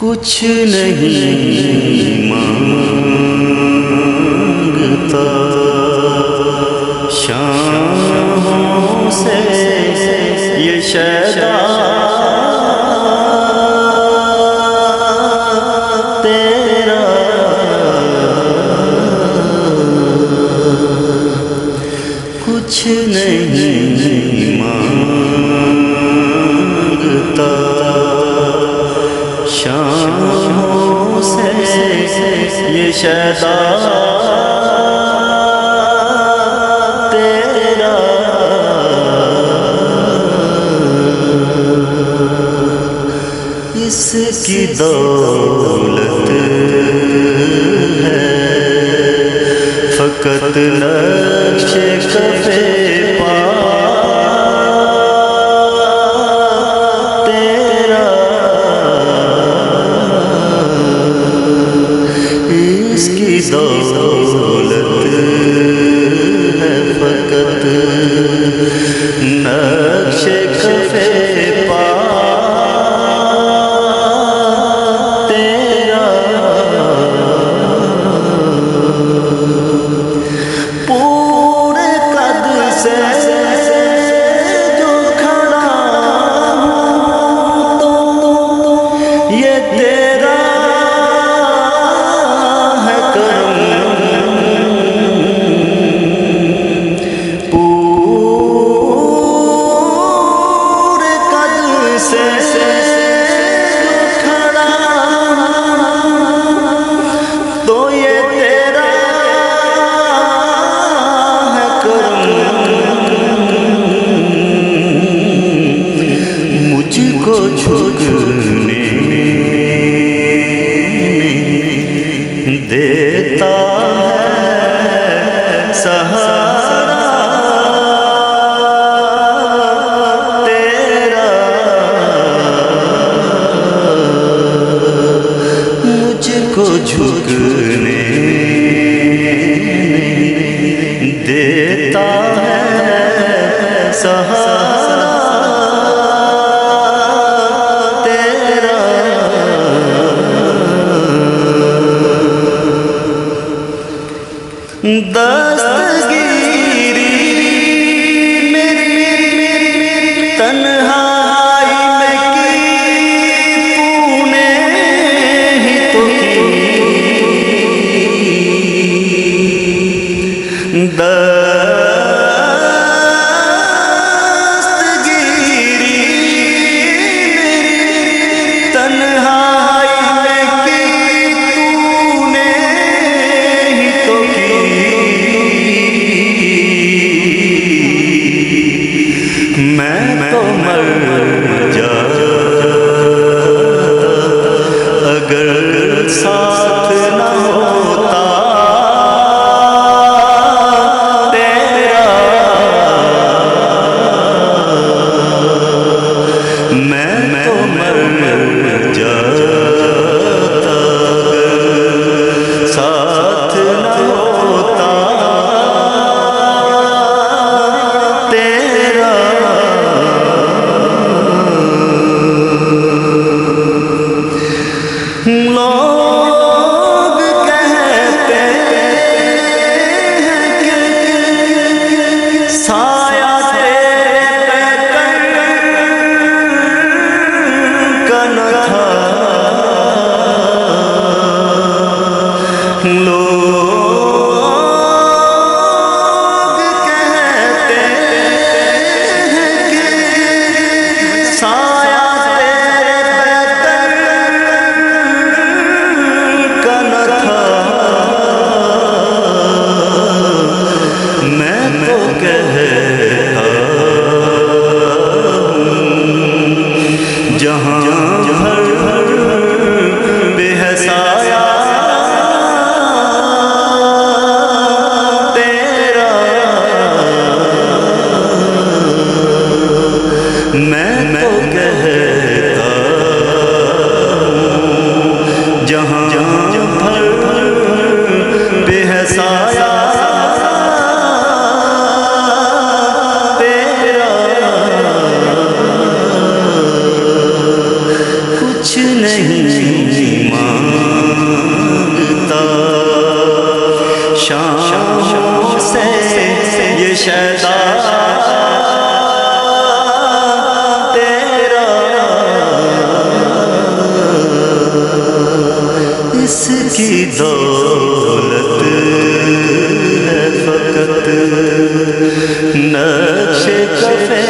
कुछ नहीं मांगता शामों से ये शैदा तेरा, कुछ नहीं मांगता शामों से ये शैदा तेरा, इसकी दौलत है फ़क़त नक्शे कफ़े पा तेरा, इसकी दौलत है फ़क़त नक्शे कफ़े पा तेरा, पूरे कद से जो खड़ा हूँ तो ये तेरा है करम, पूरे कद से जो खड़ा तो ये तेरा है करम, मुझको झुकने देता है सहारा तेरा, मुझको झुकने देता है सहारा तेरा, दस्तगीरी मेरी तन्हाई में की तूने ही तो की, दस्तगीरी मेरी तन्हाई में की तूने ही तो की, मैं तो मर जाता अगर साथ न होता तेरा, मैं तो मर जाता अगर साथ न होता तेरा, लोग कहते हैं कि साया तेरे का न था, लोग कहते हैं कि साया जहाँ हर बेहसाया नहीं मांगता, शाम से ये शैदा तेरा, इसकी दौलत है फकत नक्शे कफ़े